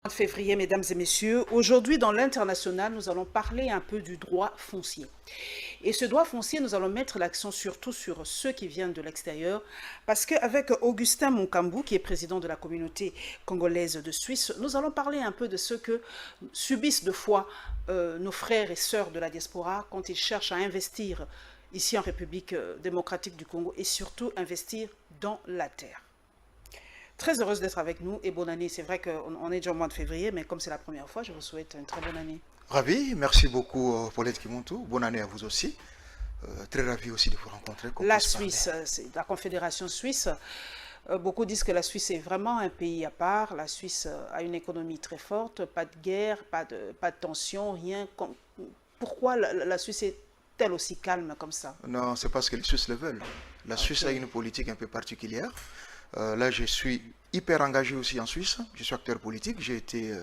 Février, mesdames et messieurs. Aujourd'hui, dans l'international, nous allons parler un peu du droit foncier. Et ce droit foncier, nous allons mettre l'accent surtout sur ceux qui viennent de l'extérieur, parce qu'avec Augustin Mukambu, qui est président de la communauté congolaise de Suisse, nous allons parler un peu de ce que subissent de fois nos frères et sœurs de la diaspora quand ils cherchent à investir ici en République démocratique du Congo et surtout investir dans la terre. Très heureuse d'être avec nous et bonne année. C'est vrai qu'on est déjà au mois de février, mais comme c'est la première fois, je vous souhaite une très bonne année. Ravi, merci beaucoup Paulette Kimontou. Bonne année à vous aussi. Très ravi aussi de vous rencontrer. La Suisse, c'est la Confédération suisse. Beaucoup disent que la Suisse est vraiment un pays à part. La Suisse a une économie très forte, pas de guerre, pas de tension, rien. Pourquoi la Suisse est-elle aussi calme comme ça? Non, c'est parce que les Suisses le veulent. La Suisse a une politique un peu particulière. Là, je suis hyper engagé aussi en Suisse. Je suis acteur politique. J'ai été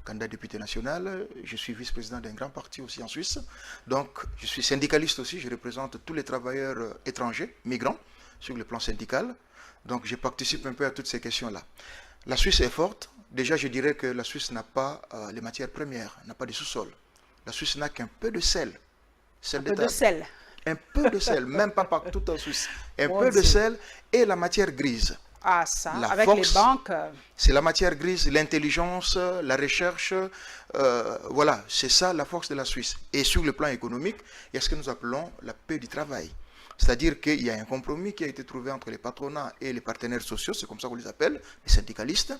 candidat député national. Je suis vice-président d'un grand parti aussi en Suisse. Donc, je suis syndicaliste aussi. Je représente tous les travailleurs étrangers, migrants, sur le plan syndical. Donc, je participe un peu à toutes ces questions-là. La Suisse est forte. Déjà, je dirais que la Suisse n'a pas les matières premières, n'a pas de sous-sol. La Suisse n'a qu'un peu de sel. Un peu de sel. Un peu de sel, même pas partout en Suisse. Un peu de sel et la matière grise. Ah ça, avec les banques. C'est la matière grise, l'intelligence, la recherche. Voilà, c'est ça la force de la Suisse. Et sur le plan économique, il y a ce que nous appelons la paix du travail. C'est-à-dire qu'il y a un compromis qui a été trouvé entre les patronats et les partenaires sociaux, c'est comme ça qu'on les appelle, les syndicalistes.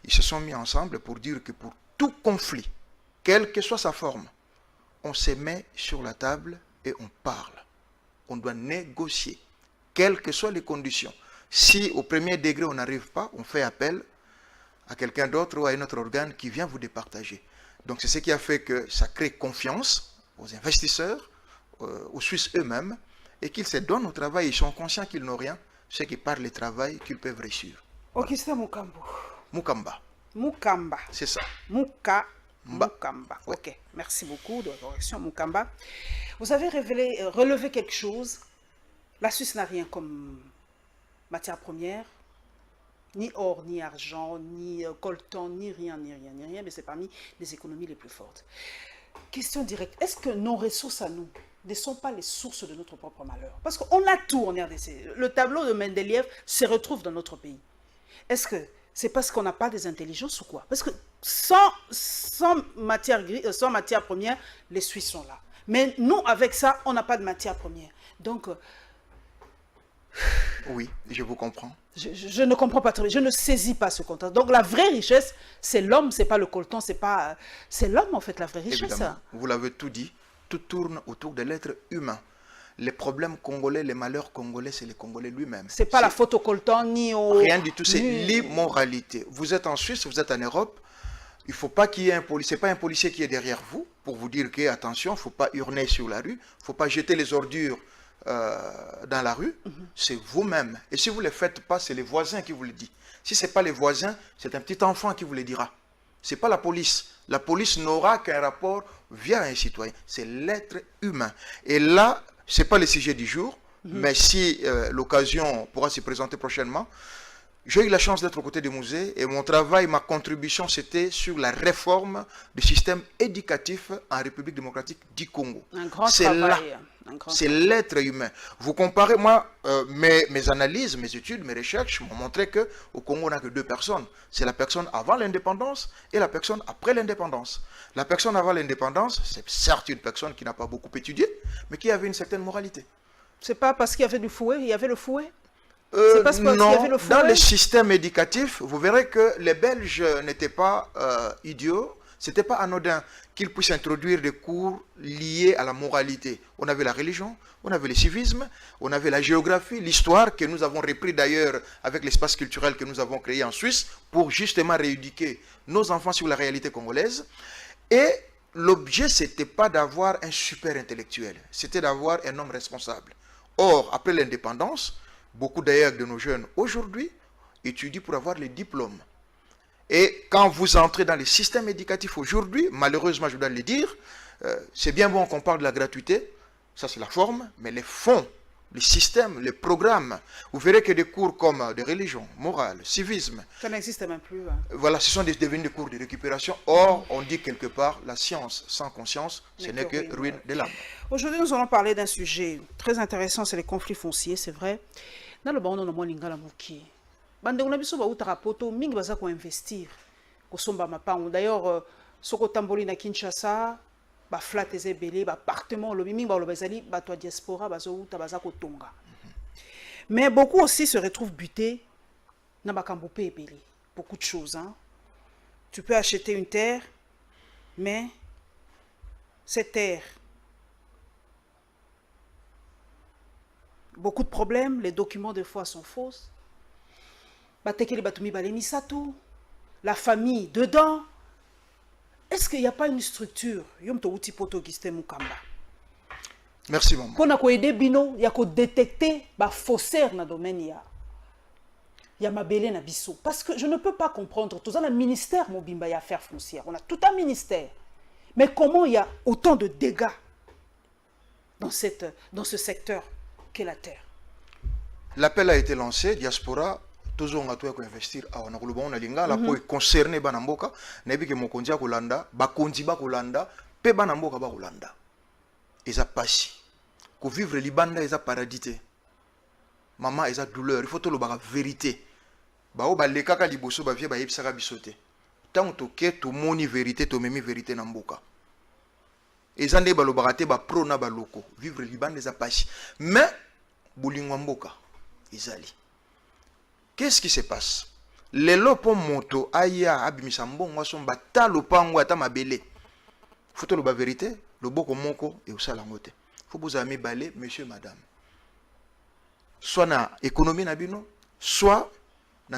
Ils se sont mis ensemble pour dire que pour tout conflit, quelle que soit sa forme, on se met sur la table et on parle. On doit négocier, quelles que soient les conditions. Si au premier degré on n'arrive pas, on fait appel à quelqu'un d'autre ou à un autre organe qui vient vous départager. Donc c'est ce qui a fait que ça crée confiance aux investisseurs, aux Suisses eux-mêmes, et qu'ils se donnent au travail. Ils sont conscients qu'ils n'ont rien, ceux qui parlent le travail qu'ils peuvent réussir. Voilà. Augustin Mukambu. Mukamba. Mukamba. C'est ça. Mukamba. Ouais. Ok, merci beaucoup de la correction, Mukamba. Vous avez relevé quelque chose. La Suisse n'a rien comme matière première, ni or, ni argent, ni coltan, ni rien, mais c'est parmi les économies les plus fortes. Question directe, est-ce que nos ressources à nous ne sont pas les sources de notre propre malheur? Parce qu'on a tout en RDC. Le tableau de Mendeleïev se retrouve dans notre pays. Est-ce que c'est parce qu'on n'a pas des intelligences ou quoi? Parce que sans matière première, les Suisses sont là. Mais nous, avec ça, on n'a pas de matière première. Donc, oui, je vous comprends. Je ne comprends pas très bien, je ne saisis pas ce contexte. Donc la vraie richesse, c'est l'homme, c'est pas le coltan, c'est l'homme en fait la vraie richesse. Évidemment, vous l'avez tout dit, tout tourne autour de l'être humain. Les problèmes congolais, les malheurs congolais, c'est le Congolais lui-même. C'est pas la faute au coltan ni au... Rien du tout, c'est l'immoralité. Vous êtes en Suisse, vous êtes en Europe, il ne faut pas qu'il y ait un policier, c'est pas un policier qui est derrière vous pour vous dire que attention, il ne faut pas hurler sur la rue, il ne faut pas jeter les ordures dans la rue, c'est vous-même. Et si vous ne le faites pas, c'est les voisins qui vous le disent. Si ce n'est pas les voisins, c'est un petit enfant qui vous le dira. Ce n'est pas la police. La police n'aura qu'un rapport via un citoyen. C'est l'être humain. Et là, ce n'est pas le sujet du jour, mais si l'occasion pourra se présenter prochainement, j'ai eu la chance d'être aux côtés du musée et mon travail, ma contribution, c'était sur la réforme du système éducatif en République démocratique du Congo. Un grand travail. C'est l'être humain. Vous comparez, moi, mes analyses, mes études, mes recherches m'ont montré qu'au Congo, on n'a que deux personnes. C'est la personne avant l'indépendance et la personne après l'indépendance. La personne avant l'indépendance, c'est certes une personne qui n'a pas beaucoup étudié, mais qui avait une certaine moralité. C'est pas parce qu'il y avait du fouet, il y avait le fouet? Non, dans le système éducatif, vous verrez que les Belges n'étaient pas idiots, c'était pas anodin qu'ils puissent introduire des cours liés à la moralité. On avait la religion, on avait le civisme, on avait la géographie, l'histoire que nous avons repris d'ailleurs avec l'espace culturel que nous avons créé en Suisse pour justement rééduquer nos enfants sur la réalité congolaise. Et l'objet, c'était pas d'avoir un super intellectuel, c'était d'avoir un homme responsable. Or, après l'indépendance, beaucoup d'ailleurs de nos jeunes aujourd'hui étudient pour avoir les diplômes. Et quand vous entrez dans le système éducatif aujourd'hui, malheureusement je dois le dire, c'est bien bon qu'on parle de la gratuité, ça c'est la forme, mais les fonds les systèmes, les programmes. Vous verrez que des cours comme de religion, morale, civisme. Ça n'existe même plus. Hein. Voilà, ce sont devenus des cours de récupération. Or, on dit quelque part, la science sans conscience, ce n'est que ruine de l'âme. Aujourd'hui, nous allons parler d'un sujet très intéressant, c'est les conflits fonciers, c'est vrai. Dans le bon, on a moins lingala muki. Bande on a biso ba utara poto mingi baza ko investir. Ko somba mapango. D'ailleurs, soko tamboli na Kinshasa, ba flat ezebele, ba appartement lo mingi ba lo bazali ba to diaspora bazo uta baza ko tonga. Mais beaucoup aussi se retrouvent butés na bakambo pe ebele. Beaucoup de choses hein. Tu peux acheter une terre, mais cette terre, beaucoup de problèmes, les documents des fois sont fausses. La famille dedans. Est-ce qu'il n'y a pas une structure? Merci maman. Pour aider Bino, il y a que détecter les faussaires dans le domaine. Il y a mabélé na biso. Parce que je ne peux pas comprendre. Tout ça, le ministère, Mobimba, il y a affaires foncières. On a tout un ministère. Mais comment il y a autant de dégâts dans ce secteur qu'est la terre? L'appel a été lancé, diaspora, toujours on a tout investir. On a on a linga, la pour concerner banamboka, nebi ke mokondia kolanda, bakondi ba kolanda, pe banamboka ba kolanda. Eza pasi. Ko vivre libanda eza paradité. Maman eza douleur, il faut tout le la vérité. Ba o ba lekaka liboso ba vie ba yebisaka bisote. Tant to ke to moni vérité to memi vérité na mboka. Eza nde ba lo barate ba pro na ba loko, vivre libanda eza pasi. Mais boulingwa mboka ezali. Qu'est-ce qui se passe? Les lopo moto aya abimisa mbongo somba ta lopango ata mabele. Faut le ba vérité, le boko moko et au salangote. Faut vous amis balé monsieur madame. Soit na économie na bino, soit na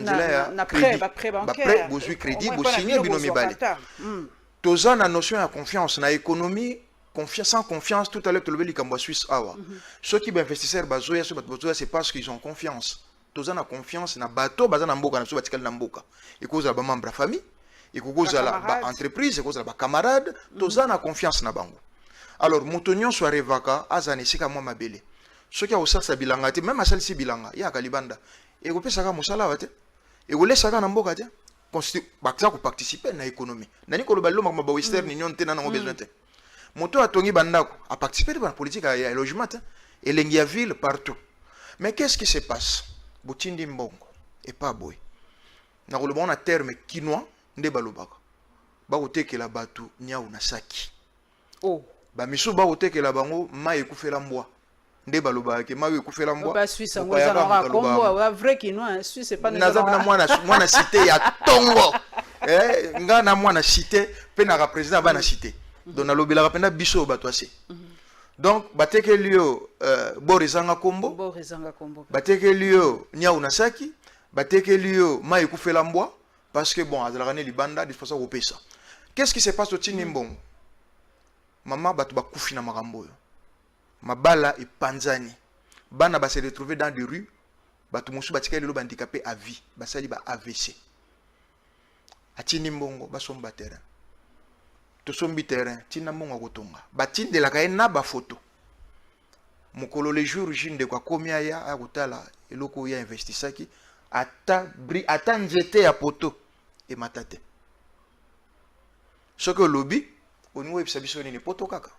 na prêt bancaire. Vous crédit, vous signez bino mi balé. Toza na notion de confiance na économie. Confiance, sans confiance, tout à l'heure, tu le dis Suisse awa. Ceux qui investisseurs bazoya, c'est parce qu'ils ont confiance. Tous ont confiance na bateau, bazan namboka na so batikal namboka. Et cause la membre de famille, et cause la entreprise, et cause la camarade, tous ont confiance na bango. Alors motonyon soit revaka, azane sika moi mabele. Ceux qui ont ça bilanga, même à celle-ci bilanga, ya kalibanda. Et vous pesa ka musala wate. Et vous laissez ka namboka te. Bakza ko participer na économie. Nani ko lo ballo makamba western union te na ngo besoin te. Moto a tongi bandako a participé à la politique à logement et l'engia ville partout. Mais qu'est-ce qui se passe? Botindi mbongo et pas boy. Na ko le bon terme quinoa nde balobaka. Ba oteke la batu nya una saki. Oh, ba misu ba oteke la bango ma ekufela mbwa. Nde balobaka ke ma ekufela mbwa. Ba Suisse ngoza na Congo wa vrai quinoa Suisse c'est pas naza na mwana cité ya Tongo. Nga na mwana cité pe na président ba na cité. Donc na lobela rapenda biso batwase. Donc bateke liyo borizanga kombo. Bateke liyo nya unasaki, bateke liyo ma ekufela mbwa parce que bon azalakane libanda disposa kopesa. Qu'est-ce qui se passe au Tinimbongo? Maman batu bakufi na makambo yo. Mabala et panzani. Bana ba se retrouver dans des rues, batu musu batika lelo handicapé à vie, basali ba AVC. A Tinimbongo basomba terrain. Tosombi terrain tina mbongo kotonga batinde la kaena ba photo mukolo le jour jinde kwa komia ya akutala eloko ya investisaki ata njete ya poto e matate ce que lobby au niveau ebisabiso ni poto kaka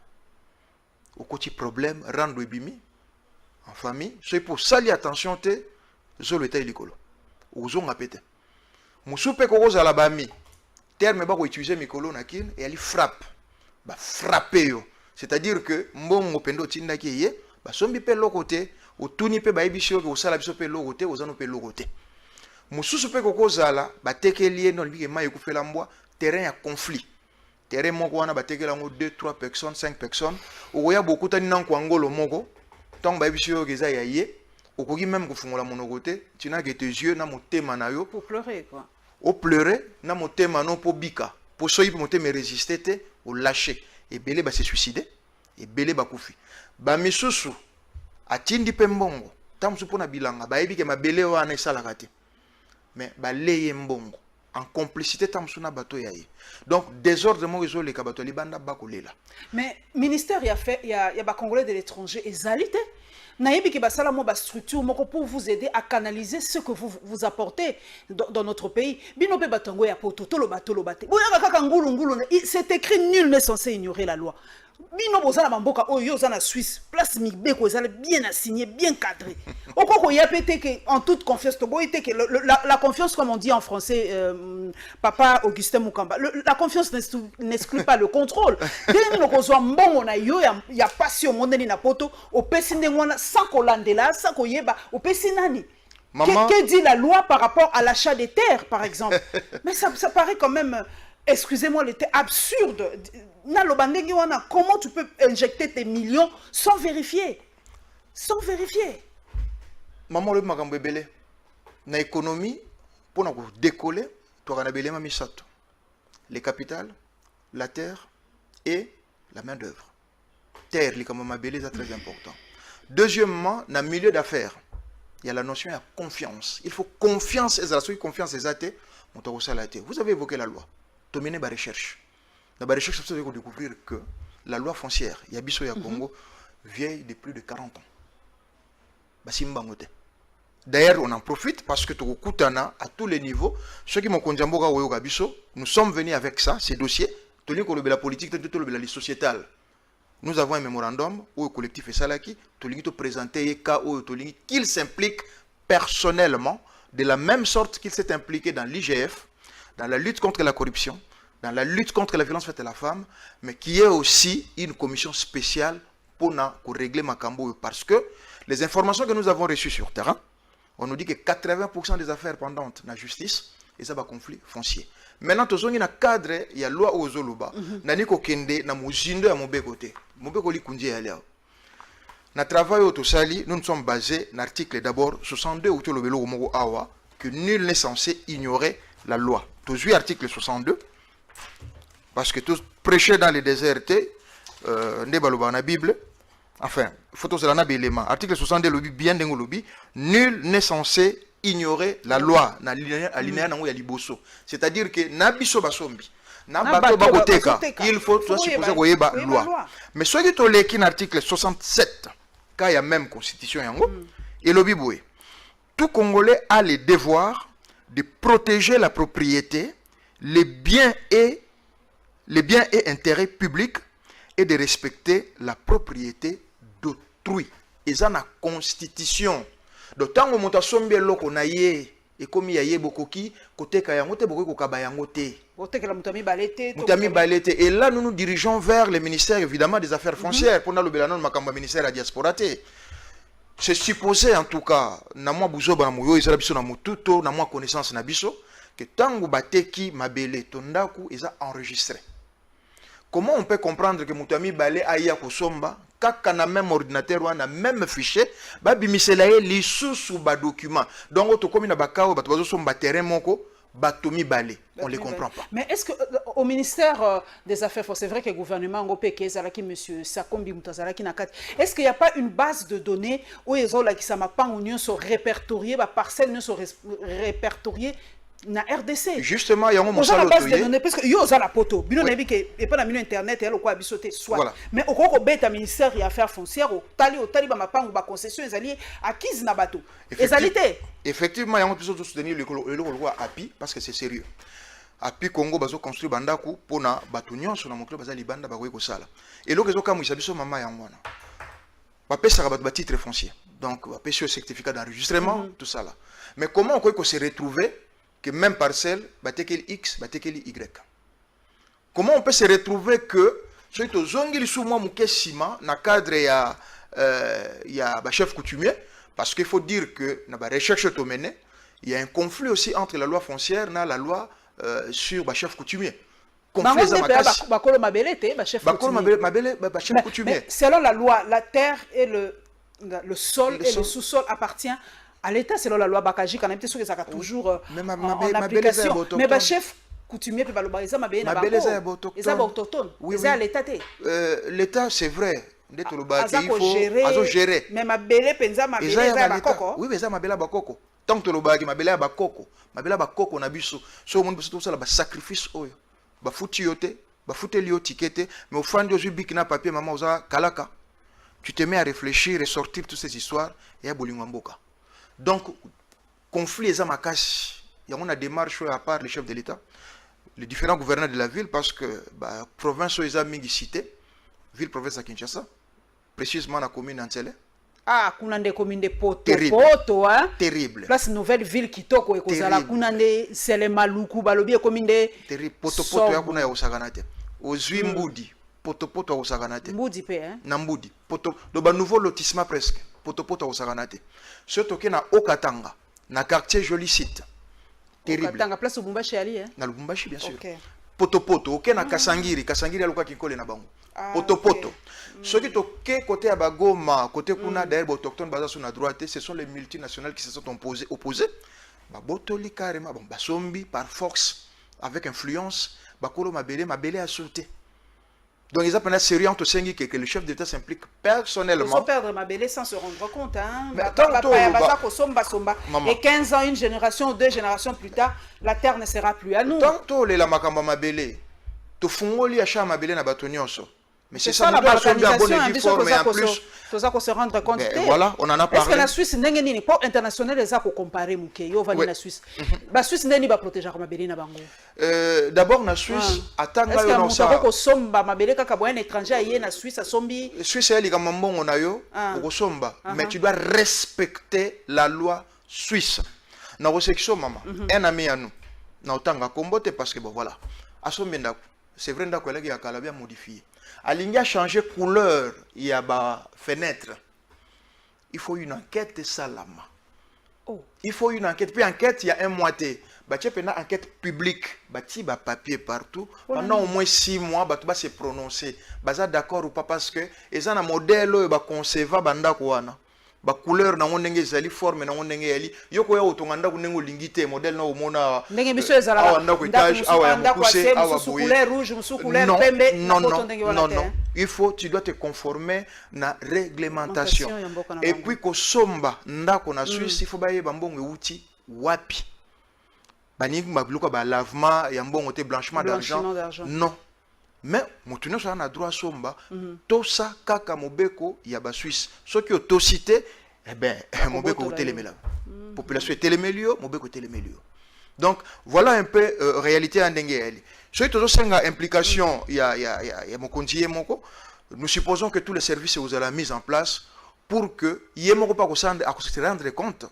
okoti problème rando ebimi en famille c'est pour sali attention te zo le tay likolo ozonga pete musupe kokoza la bami terme ba ko utiliser mikolo na kin et elle frappe ba frapper yo c'est-à-dire que mbongo pendo tinda ki ye ba sombi pe lokote otuni pe ba ebisho ko sala biso pe lokote ozano pe lokote mususu pe kokozala ba tekeli no libike mai ekufela mbwa terrain ya conflit terrain moko wana ba tekela ngo 2 3 personnes 5 personnes okoya bokuta ni nan ko angolo moko tant ba ebisho ke za ya ye okoki même kofungola monokote tina ke tes yeux na motema na yo pour pleurer quoi. Au pleurer, na motema non po bika. Pour soyi motema résister te, au lâcher. Et belé ba se suicider, et belé ba kufi. Ba misusu atindi pembongo. Tam supona bilanga, ba ebi ke ma belé wana esalaka te. Mais ba leye mbongo en complicité tam suna bato yaye. Donc désordre mo rezo le kabato libanda ba kolela. Mais ministère il y a ba congolais de l'étranger ezalité. nayebi ki basala mo ba structure moko pour vous aider à canaliser ce que vous apportez dans notre pays. Bino pe batango ya poto tolo batolo bate. Boya kaka ngulu ngulu, c'est écrit, nul n'est censé ignorer la loi. Bino bozala mamboka oyo za na Suisse, place mibeko ezala bien assigné, bien cadré. Okoko ya pété que en toute confiance to boyete que la confiance, comme on dit en français, papa Augustin Mukamba, la confiance n'exclut pas le contrôle. Dès que nous sommes bon, on a ya passion mondeni na poto, au pesinde ngwana sans kolandela, sans koyeba, au pesinani. Que dit la loi par rapport à l'achat des terres, par exemple? Mais ça paraît quand même, excusez-moi, c'était absurde. Comment tu peux injecter tes millions sans vérifier? Sans vérifier. Maman, le makambo ebele. Na économie, pour nous décoller, tu as belé mamisato. Les capitales, la terre et la main-d'œuvre. Terre, les kamama belé, c'est très important. Deuxièmement, dans le milieu d'affaires, il y a la notion de confiance. Il faut confiance, et la confiance des athées, vous avez évoqué la loi. Tu mené la recherche. Dans la recherche, vous allez découvrir que la loi foncière, Yabiso ya Congo, vieille de plus de 40 ans. D'ailleurs, on en profite parce que à tous les niveaux, ceux qui m'ont conduit à nous sommes venus avec ça, ces dossiers, la politique, la sociétale. Nous avons un mémorandum où le collectif est Salaki, présenté qu'il s'implique personnellement de la même sorte qu'il s'est impliqué dans l'IGF, dans la lutte contre la corruption, dans la lutte contre la violence faite à la femme, mais qui est aussi une commission spéciale pour régler Makambo. Parce que les informations que nous avons reçues sur terrain, on nous dit que 80% des affaires pendantes dans la justice, et ça va conflit foncier. Maintenant, tout le cadre, il y a la loi aux Zoluba, nani kokende na muzindo ya mobe côté. Mobe koli kundi ya leo. Na travail au Tosali, nous nous sommes basés dans l'article d'abord 62 où tu le vélo au awa que nul n'est censé ignorer la loi. Tu as article 62 parce que tous prêcher dans les déserts, dans la Bible, enfin, photo de la élément. Article 62 lobby bien dengo lobby, nul n'est censé ignorer la loi na alinéa nango ya liboso. C'est-à-dire que na biso basombi, na bato bakoteka, il faut supposer koyeba loi. Mais ce qui toleki na article 67, quand il y a même constitution yango, et lobby boé. Tout Congolais a le devoir de protéger la propriété, les biens et intérêts publics et de respecter la propriété d'autrui. Et ça, la constitution. D'autant que mon sombe loko na ye et comme il y a bokoki côté kayangote boko kabayangote. Et là nous nous dirigeons vers le ministère évidemment des affaires foncières pour le belanon makamba ministère de la diaspora. C'est supposé en tout cas na moi buzoba moyo ezala biso na mututo na moi connaissance na biso que tango bateki mabele tondaku eza enregistré. Comment on peut comprendre que Moutami Balé aïa kosomba, kaka na même ordinateur ou na même fichier, ba bimiselaye li sous ba document. Donc auto comme na bakao ba tozo somba terrain moko, ba Tomi Balé, on les comprend pas. Mais est-ce que au ministère des Affaires, c'est vrai que le gouvernement ngopeke zalaki monsieur Sakombi Mutazalaki nakati. Est-ce qu'il n'y a pas une base de données où les gens qui sama pas union sont répertoriés, ba parcelles ne sont répertoriées na RDC? Justement, il y a un monsalo toyé parce que yo za la poto bino na bike et pas na mino internet et lokwa bisoté soit mais au koko beta ministère des affaires foncières au tali ba mapango ba concession ezali acquise na bato ezalité. Effectivement, il y a un peu de soutenir le loi API parce que c'est sérieux. API Congo bazo construire bandaku pona bato nyonso na mokolo bazali banda ba ko sala et loko zo kamwisa biso mama yangwana ba pesa ba titre foncier donc ba pesa certificat d'enregistrement tout ça là. Mais comment on peut se retrouver que même parcelle, batekeli X, batekeli Y. Comment on peut se retrouver que, si tu zongili sous moi sima, na cadre ya chef coutumier, parce qu'il faut dire que dans la recherche il y a un conflit aussi entre la loi foncière et la loi sur le chef coutumier. Conflit coutumier. Selon la loi, la terre et le sol et le sous-sol appartient à l'État. Selon la loi Bakaji, quand même, sûr que ça a toujours en application. Mais le chef coutumier peut pas ça mabé na bako. Et ça autochtone. C'est à l'État. L'État c'est vrai. Il faut gérer. Mais mabélé penza mabélé za bakoko. Oui, mais ça mabélé bakoko. Tant que le bagi mabélé bakoko. Mabélé bakoko na biso. So monde biso tout ça la sacrifice oyo. Ba futi yote, ba futi lio tikete, mais au fond de bikina papier maman oza kalaka. tu te mets à réfléchir et sortir toutes ces histoires et à bolingo mboka. Donc conflit et makasi, il y a une démarche à part les chefs de l'État, les différents gouverneurs de la ville, parce que bah, province où ils ont mis cité, ville province à Kinshasa, précisément la commune Antele. Ah, kunande commune de Poto. Terrible. Poto, hein? Terrible. Place nouvelle ville Kitoko et Kozala kunande Selemaluku balobi commune de terrible. Poto poto ya kuna ya osaganate. Ozui Mbudi. Poto poto ya osaganate. Mbudi pe, hein? Na Mbudi. Poto do ba nouveau lotissement presque. Poto poto ya osaganate. Ce toke na Okatanga, na quartier Joli Site. Terrible. Okatanga place Lubumbashi ali, hein? Na Lubumbashi bien sûr. Okay. Poto poto, ok na Kasangiri, Kasangiri aluka kikole na bango. Poto poto. Ceux qui toquent côté Abagoma, côté Kuna, d'ailleurs, autochtones basés sur la droite, ce sont les multinationales qui se sont opposés. Botoli carrément, bon, Basombi par force, avec influence, Bakolo Mabele a sauté. Donc ils appellent sérieux en que le chef d'État s'implique personnellement. Ils vont perdre Mabele sans se rendre compte. Hein? Mais Et 15 ans, une génération, 2 générations plus tard, la terre ne sera plus à nous. Tantôt les Lamakamba Mabele, tu fungoli acha Mabele na batonyoso. Mais c'est ça la balkanisation, il faut se rendre compte. Ben, voilà, on en a parlé. Est-ce que la Suisse n'est pas internationale, les a comparé Mukeyo, la Suisse. La Suisse n'est pas protégée comme Mabele na bango. D'abord la Suisse atanga yo non ça. Est-ce que somba Mabele kaka boyen étranger aye na Suisse a sombi. Suisse elle comme mbongo na yo, ko somba, mais tu dois respecter la loi suisse. Na section maman, un ami à nous. Na otanga kombote parce que bon voilà. Asombe ndako. C'est vrai ndako elaki ya kala bien modifié. Alingi a changé couleur, il y a ba fenêtre. Il faut une enquête salama. Oh. Il faut une enquête. Puis enquête, il y a un moitié. Bah tu as une enquête publique. Bah tu as papier partout. Pendant au moins 6 mois, bah tu vas se prononcer. Bah ça d'accord ou pas parce que ils ont un modèle bah conserva banda kwana. Ba couleur na ndenge ezali forme na ndenge yali yoko ya otonganda kunengo lingite modèle na omona ndenge biso ezala awa ndako étage awa ya mokuse awa boye couleur rouge musu couleur pembe non il faut tu dois te conformer na réglementation et puis ko somba ndako na Suisse il faut baye bambongo euti wapi baningi baluka ba lavement ya mbongo te blanchiment d'argent non. Mais mutuno ça na droit somba tout ça kaka mobeko ya ba Suisse ceux qui ont cité eh ben mobeko telemela population telemélio mobeko telemélio donc voilà un peu réalité en ndengeli ceux qui ont senga implication ya mokonzi moko nous supposons que tous les services vous allez mis en place pour que yemoko pas se rendre compte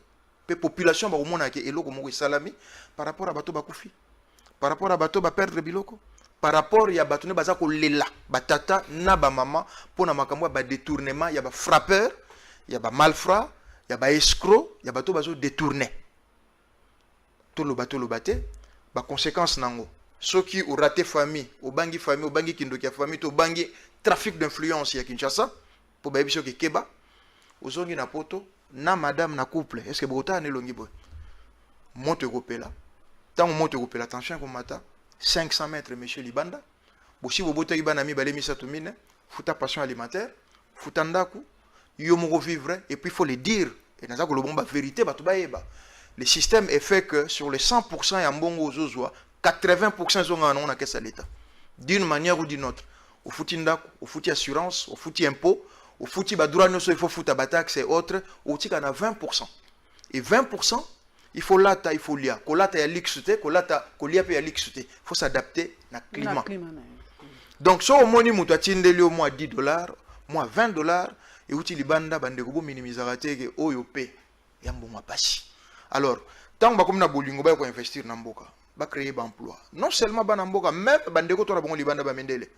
que population ba omona ke eloko moko salami par rapport à bato bakufi par rapport à bato ba perdre biloko par rapport ya batone baza ko lela batata na ba maman pona makambo ba détournement ya ba frappeur ya ba malfrat ya ba escroc ya bato bazo détourner tout le bateau ba conséquence nango ceux qui ont raté famille au bangi kindoki ya famille to bangi trafic d'influence ya Kinshasa pour ba biso ke keba ozongi na poto na madame na couple est-ce que bota ne longi boy moto kopela tant moto kopela attention comme mata 500 mètres, monsieur Libanda. Si vous avez un ami, il faut ta passion alimentaire, il faut t'endaku, il faut vivre, et puis il faut le dire. Et dans la vérité, le système est fait que sur les 100%, il y a un bon aux 80% sont en caisse à l'État. D'une manière ou d'une autre. Au foot indaku, au foot assurance, au foot impôt, au foot droit, il faut foot taxe et autres, au foot a 20%. Et 20%, il faut lata, il faut lia. Kolata ya lixute, kolata kolia pe ya lixute. Il faut s'adapter na climat. Donc so omoni mutu atindeli au moins $10, moins $20 et uti libanda bande ko minimizarate ke oyo pe ya mbongo pasi. Alors, tant ba comme na bolingo ba ko investir na mboka, ba créer ba emploi. Non seulement ba na mboka, même bande ko to na bongo libanda ba mendele.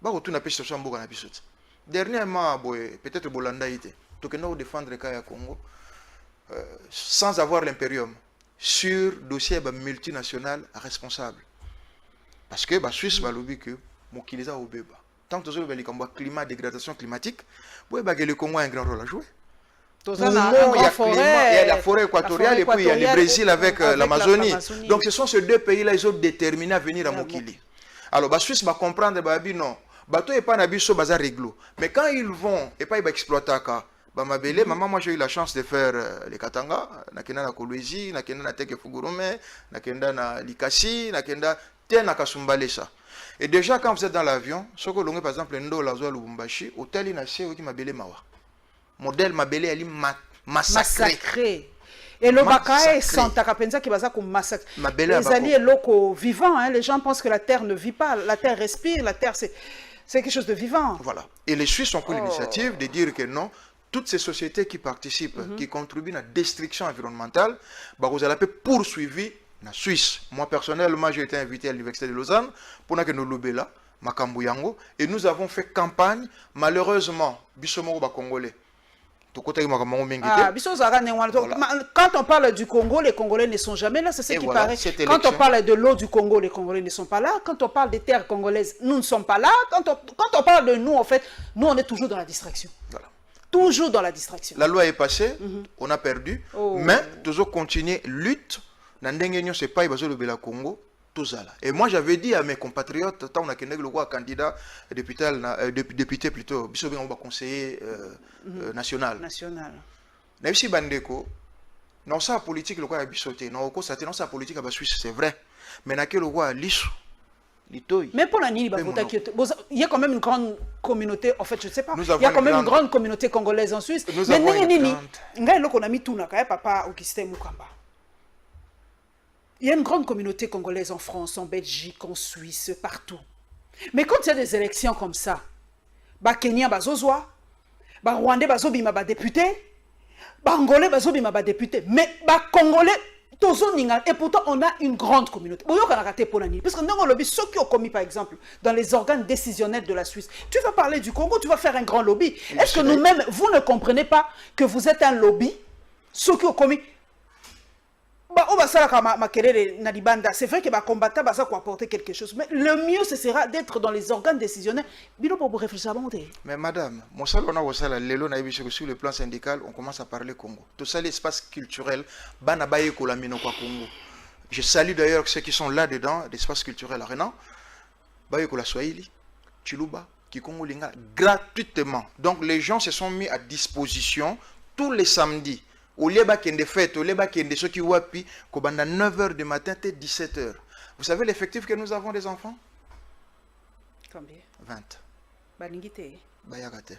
Ba ko tuna pesa so mboka na bisoti. Dernièrement boy, peut-être Bolanda ite. To ke no défendre ka ya Congo. Sans avoir l'impérium sur dossier multinational responsable parce que la Suisse va lobby que mokiliza obeba tant que le climat dégradation climatique le Congo a un grand rôle à jouer. Il y a la forêt équatoriale et puis il y a le Brésil avec l'Amazonie. Donc ce sont ces deux pays là ils ont déterminé à venir à Mokili. Alors la Suisse va comprendre non bateau est pas na biso bazar réglo mais quand ils vont et pas ils vont exploiter ka Bamabele, maman, moi j'ai eu la chance de faire les Katanga, nakenda na Kolwezi, nakenda na Teke Fugurume, nakenda na Likasi, nakenda te na Kasumbalesa. Et déjà, quand vous êtes dans l'avion, ce que l'on par exemple, Ndo, Lazo, Lubumbashi, hôtel, il y a un qui m'a belé mawa. Modèle m'a belé, elle est massacré. Et le Bakae Santa Capenza qui va comme massacre. Les alliés locaux vivants, hein, les gens pensent que la terre ne vit pas, la terre respire, la terre c'est quelque chose de vivant. Voilà. Et les Suisses ont pris l'initiative de dire que non, toutes ces sociétés qui participent, qui contribuent à la destruction environnementale, bah, vous allez poursuivre la Suisse. Moi, personnellement, j'ai été invité à l'Université de Lausanne pour que nous l'obéions là, Makambuyango, et nous avons fait campagne, malheureusement, Bissomoro Congolais. Quand on parle du Congo, les Congolais ne sont jamais là, c'est ce qui paraît. Quand on parle de l'eau du Congo, les Congolais ne sont pas là. Quand on parle des terres congolaises, nous ne sommes pas là. Quand on parle de nous, en fait, nous, on est toujours dans la distraction. Voilà. Toujours dans la distraction. La loi est passée, on a perdu, mais toujours continuer lutte. Nandengenyo c'est pas le Congo. Tout ça là. Et moi j'avais dit à mes compatriotes, tant on a le roi candidat député plutôt, on va conseiller national. Même si Bandeko, non ça politique le roi a bisoté, non ça politique à Suisse c'est vrai, mais n'a que le roi lisse. Mais pour la Nili, il y a quand même une grande communauté, en fait, je ne sais pas, il y a quand même une grande communauté congolaise en Suisse. Mais papa Augustin Mukamba. Il y a une grande communauté congolaise en France, en Belgique, en Suisse, partout. Mais quand il y a des élections comme ça, Kenya bazozwa, Rwandais bazobima député, Angolais bazobima député, mais Congolais et pourtant on a une grande communauté. Parce que nous avons lobby ceux qui ont commis par exemple dans les organes décisionnels de la Suisse. Tu vas parler du Congo, tu vas faire un grand lobby. Est-ce que nous-mêmes, vous ne comprenez pas que vous êtes un lobby, ceux qui ont commis? C'est vrai que les combattants vont apporter quelque chose, mais le mieux ce sera d'être dans les organes décisionnels. Mais madame, sur le plan syndical, on commence à parler Congo. Tout ça, l'espace culturel, Congo. Je salue d'ailleurs ceux qui sont là-dedans, l'espace culturel Arena, Bayekola Swahili, Chiluba, Kikongo Linga, gratuitement. Donc les gens se sont mis à disposition tous les samedis. Au lieu de fêtes, au lieu de ceux qui wapi, à 9h du matin et 17h. Vous savez l'effectif que nous avons des enfants? Combien? 20. Balingité. Bayagate.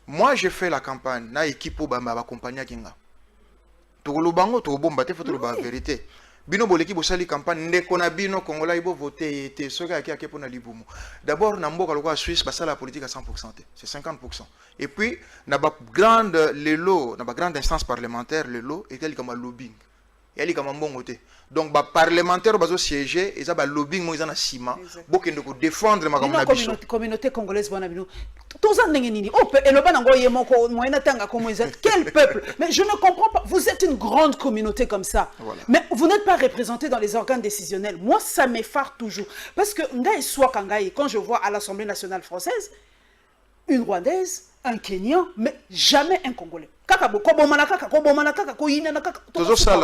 Moi, j'ai fait la campagne. Na équipe ba compagnie kinga. Togolo bango to bomba te faut la vérité. Bino boleki bo sali campagne ndekona bino Congolais ibo voter été soka aki pour na libumu. D'abord na mboka lokwa Suisse basa la politique à 100%, c'est 50%. Et puis na ba grande lelo, na ba grande instance parlementaire lelo était comme lobbying. Et ali comme mbongo te. Donc ba parlementaire bazo siéger et ça ba lobbying mo izana sima bokende ko défendre ma comme na biso. Communauté congolaise bona bino. Tous en nini. Oh et le banango yemoko moyena tanga comme quel peuple. Mais je ne comprends pas. Vous êtes une grande communauté comme ça. Voilà. Mais vous n'êtes pas représenté dans les organes décisionnels. Moi ça m'effare toujours parce que ngai soit kangai quand je vois à l'Assemblée nationale française une Rwandaise, un Kenyan, mais jamais un Congolais. Toujours ça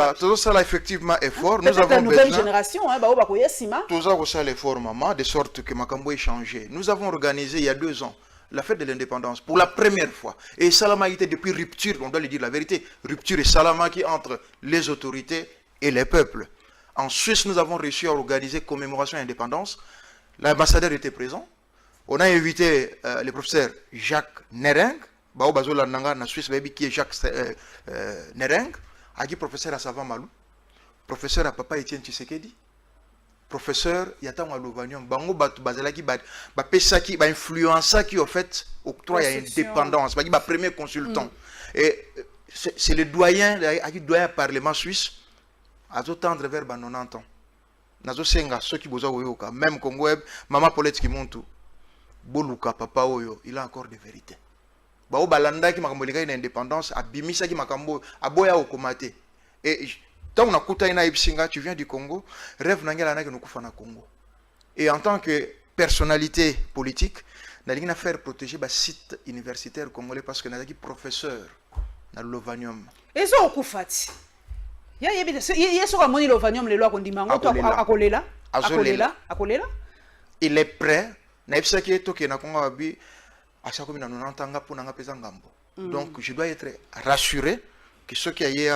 là effectivement effort. Nous avons la nouvelle génération, toujours ça l'effort maman de sorte que Makambo ait changé. Nous avons organisé il y a 2 ans la fête de l'indépendance pour la première fois. Et Salama était depuis rupture, on doit le dire la vérité, rupture et Salama qui entre les autorités et les peuples. En Suisse, nous avons réussi à organiser commémoration d'indépendance. L'ambassadeur était présent. On a invité le professeur Jacques Nereng, en Suisse, qui est Jacques Nereng, professeur à Savant Malou, professeur à Papa Etienne Tshisekedi, professeur Yata Malovanium, Bango Bazalaki, Pesaki, influença qui au fait octroie indépendance, premier consultant. Et c'est le doyen du Parlement suisse à tendre vers 90 ans. Nazo senga ceux qui boza oyoka même Congo maman Paulette qui monte boluka papa oyo il a encore des vérités. Ba o balanda ki makambo lika ina indépendance abimisa ki makambo aboya okomate. Et tant on a kuta ina ibsinga tu viens du Congo, rêve nangela na ke nokufa na Congo. Et en tant que personnalité politique, na faire protéger ba site universitaire congolais parce que nazaki professeur na Lovanium. Et ça okufati. Il est prêt. Donc je dois être rassuré que ce qui est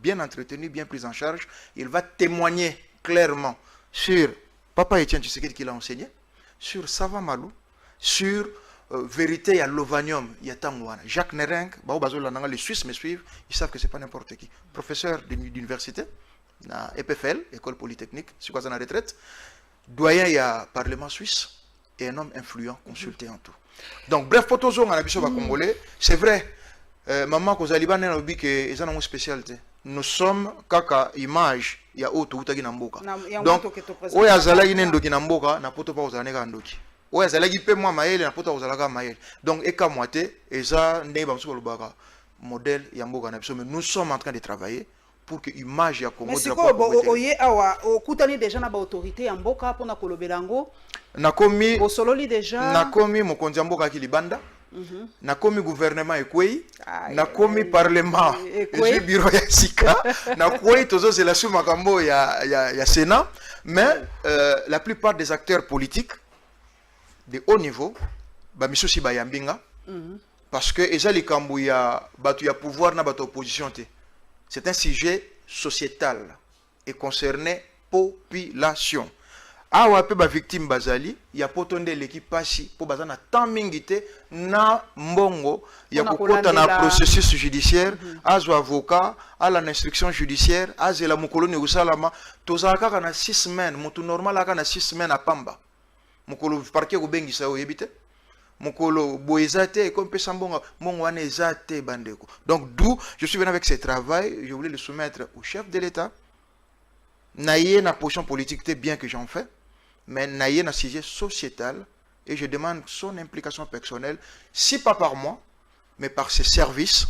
bien entretenu, bien pris en charge, il va témoigner clairement sur Papa Etienne Tshisekedi qui l'a enseigné, sur Sava Malou, sur Vérité, il y a Lovanium, il y a Tangwana. Jacques Nereng, les Suisses me suivent, ils savent que ce n'est pas n'importe qui. Professeur d'université, na EPFL, École Polytechnique, c'est quoi ça, la retraite. Doyen, il y a Parlement suisse, et un homme influent, consulté en tout. Donc, bref, pour tous les gens congolais, c'est vrai, maman, quand Zaliban n'a pas dit que c'est une spécialité. Nous sommes kaka image ya auto utagi na mboka. Donc, oya zalaki nendoki na mboka na poto pa ozala neka ndoki. Oya zalaki pe mwa maele na poto ozalaka maele. Donc eka moite eza ndenge ba msuko lobaka modèle ya mboka na biso, mais nous sommes en train de travailler pour que image ya Congo. Mais siko oye awa okutani déjà na ba autorité ya mboka pona kolobelango. Nakomi bosololi déjà. Nakomi mokonzi ya mboka ki libanda. Nakomi gouvernement Ekwei, nakomi parlement et bureau ya Sika, nakomi tozo c'est la sous makambo ya Sénat, mais la plupart des acteurs politiques de haut niveau, ba misosi ba yambinga, parce que eza likambo ya batu ya pouvoir na batu opposition te. C'est un sujet sociétal et concerné population. Awa pe ba victime bazali ya potonde l'équipe pasi po bazana tant mingité na mbongo ya kokota na processus judiciaire azo avocat à l'instruction judiciaire azela mukolo ne usalama tozaka na 6 semaines mutu normal aka na 6 semaines à pamba mukolo parquet ko bengisa o yebite mukolo boezate comme pe sambonga mongo wana ezate bandeko. Donc d'où je suis venu avec ce travail, je voulais le soumettre au chef de l'État. Naïe na position politique bien que j'en fais, mais naïe na sujet sociétal et je demande son implication personnelle, si pas par moi, mais par ses services.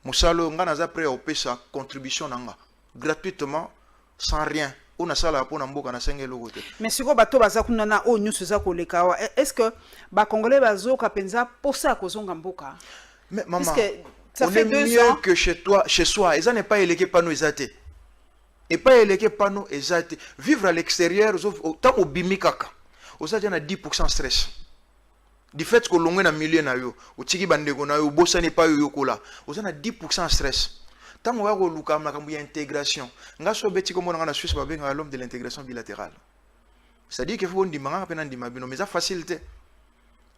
Moussalo nganaza prêt à payer sa contribution nanga gratuitement sans rien. On a ça là pour n'amboka na sengelo côté. Mais si ko bato baza kunana o nyusu za koleka est-ce que ba congolais bazo ka penza pour ça kozonga mboka? Mais maman, ça on fait est 2 mieux ans que chez toi, chez soi. Et ça n'est pas élégué par nous exaté. Et pas élégué par nous exaté. Vivre à l'extérieur, tant au bimikaka. Au ça, il y a 10% stress. Du fait que l'on est dans le milieu, au tiki bandego na yo, bossa n'est pas yo kola. Au ça, il y a 10% stress. Tant qu'il y a intégration. Nga so beti comme on a en Suisse, on a l'homme de l'intégration bilatérale. C'est-à-dire qu'il faut dire mais ça facilité.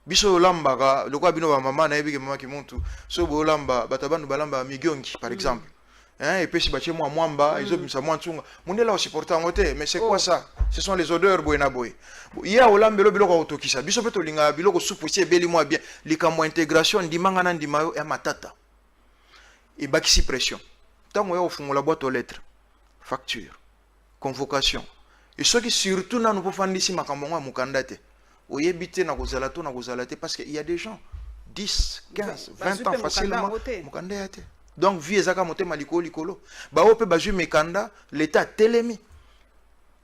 Biso lamba le quoi bino ba maman na yebi maman ki muntu so bo lamba batabandu balamba migyongi par exemple, hein, et puis si bache moi mwamba ils ont mis ça moi tsunga mundela au supporter ngote, mais c'est quoi ça? Ce sont les odeurs boyena boy ya olambelo biloko autokisa biso peto linga biloko supusi ebeli moi bien likambo intégration ndimanga na ndimayo ya matata et bakisi pression tango ya ofungola boîte aux lettres facture convocation et ceux qui surtout na nous pofandisi makambo ngwa mukandate oyebite na kozalato parce qu'il y a des gens 10, 15, 20 ans facilement mukanda yate. Donc vie ezaka motema likolo ba ope bazui mekanda l'état telemi.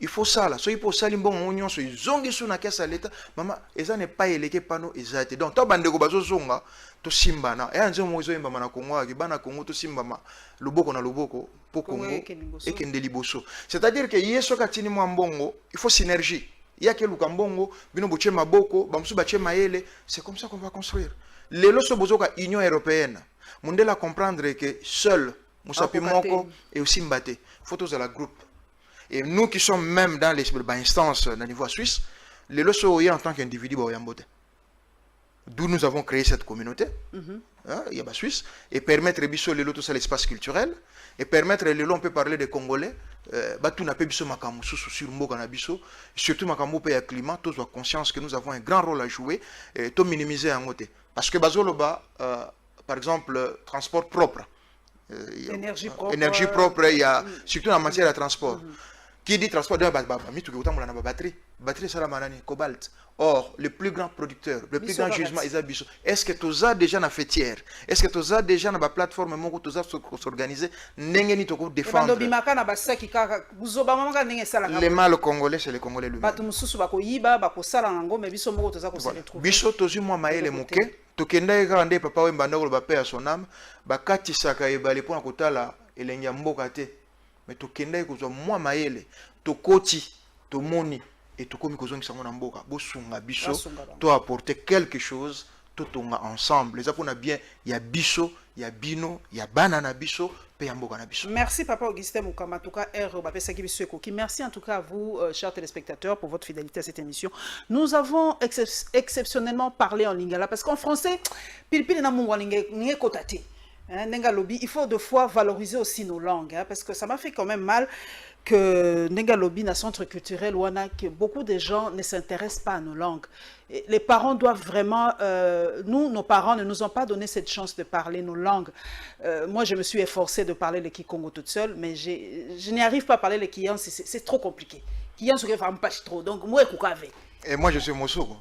Il faut ça là, so il faut ça limbongo nyonso izongi suna kesa l'état mama eza n'est pas élégué pano ezate. Donc to bandeko bazo zonga to simbana e anzo mo ezo yemba na Congo aki bana Congo to simbama loboko na loboko po Congo et kende liboso. C'est-à-dire que yeso katini mwa mbongo, il faut synergie. Il y a quelques mbongo, bino boche maboko, bamsu bache maele, c'est comme ça qu'on va construire. Les loso bozoka Union européenne, mondela comprendre que seul Moussapi Moko et aussi Mbaté, photos à la groupe. Et nous qui sommes même dans les instances au niveau suisse, les loso en tant qu'individu boyambote. D'où nous avons créé cette communauté, il y a Suisse, et permettre biso les lotos à l'espace culturel, et permettre les lots on peut parler des Congolais, tout n'a pas biso makamu sur mboka na biso, surtout makamu pe ya climat, tous ont conscience que nous avons un grand rôle à jouer, et tout minimiser en côté. Parce que bazolo ba, par exemple, transport propre, énergie propre, il y a surtout en matière de transport. Qui dit transport, batterie, cobalt. Or, le plus grand producteur, le plus grand jugement, est-ce que tu as déjà une fêtière? Est-ce que tu as déjà une plateforme où tu as s'organiser? Défendre. Les mâles congolais, c'est les Congolais lui-même. Biso tozu mwa maele moke, tokenda eka nde papa we mbanda ko ba pe ya sonam, bakati saka ebale pona kotala elengi ya mboka te. Mais tokenda ko zo mwa maele, tokoti, tomoni et tokomi ko zongi sango na mboka, bosunga biso, to apporter quelque chose totonga ensemble. Les apôtres bien, il y a biso, il y a bino, il y a banana biso, peyambo na biso. Merci Papa Augustin Mukamba, en tout cas, merci en tout cas à vous, chers téléspectateurs, pour votre fidélité à cette émission. Nous avons exceptionnellement parlé en lingala, parce qu'en français, pilpil na mungwa ninge kotati. Il faut deux fois valoriser aussi nos langues, hein, parce que ça m'a fait quand même mal que Nengalobi, na centre culturel, que beaucoup de gens ne s'intéressent pas à nos langues. Et les parents doivent vraiment, nos parents ne nous ont pas donné cette chance de parler nos langues. Moi, je me suis efforcée de parler le Kikongo toute seule, mais je n'y arrive pas à parler le Kiyan, c'est trop compliqué. Kiyan, c'est pas trop, donc moi, je et moi, je suis Mosoko.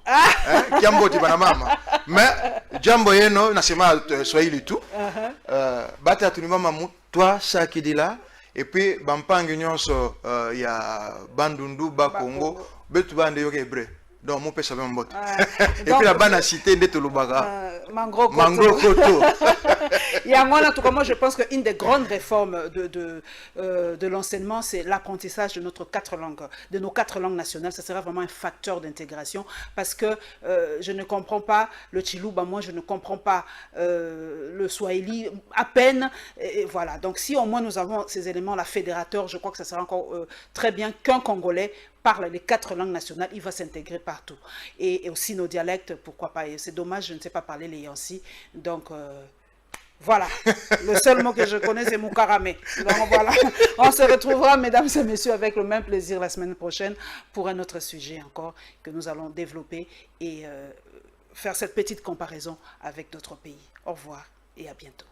Kiambo, tu vas mama. Mais, Jambo Yeno, Nasema, soyez le tout. Bata, tu maman, toi, ça qui dit là. Et puis, Bampang, il y a Bandundu, Bakongo, Betu Bande Yoke Hébreu. Donc, mon père savait mon bot. Et puis, la banane cité de Tolubaga. Mangro Koto. Et à moi, en tout cas, moi, je pense qu'une des grandes réformes de l'enseignement, c'est l'apprentissage de nos 4 langues nationales. Ça sera vraiment un facteur d'intégration parce que je ne comprends pas le Chiluba, moi, je ne comprends pas le Swahili à peine. Et voilà. Donc, si au moins nous avons ces éléments-là fédérateurs, je crois que ça sera encore très bien qu'un Congolais parle les 4 langues nationales, il va s'intégrer partout. Et aussi nos dialectes, pourquoi pas. C'est dommage, je ne sais pas parler les Yansi. Donc, voilà. Le seul mot que je connais, c'est Moukaramé. Donc, voilà. On se retrouvera, mesdames et messieurs, avec le même plaisir la semaine prochaine pour un autre sujet encore que nous allons développer et faire cette petite comparaison avec d'autres pays. Au revoir et à bientôt.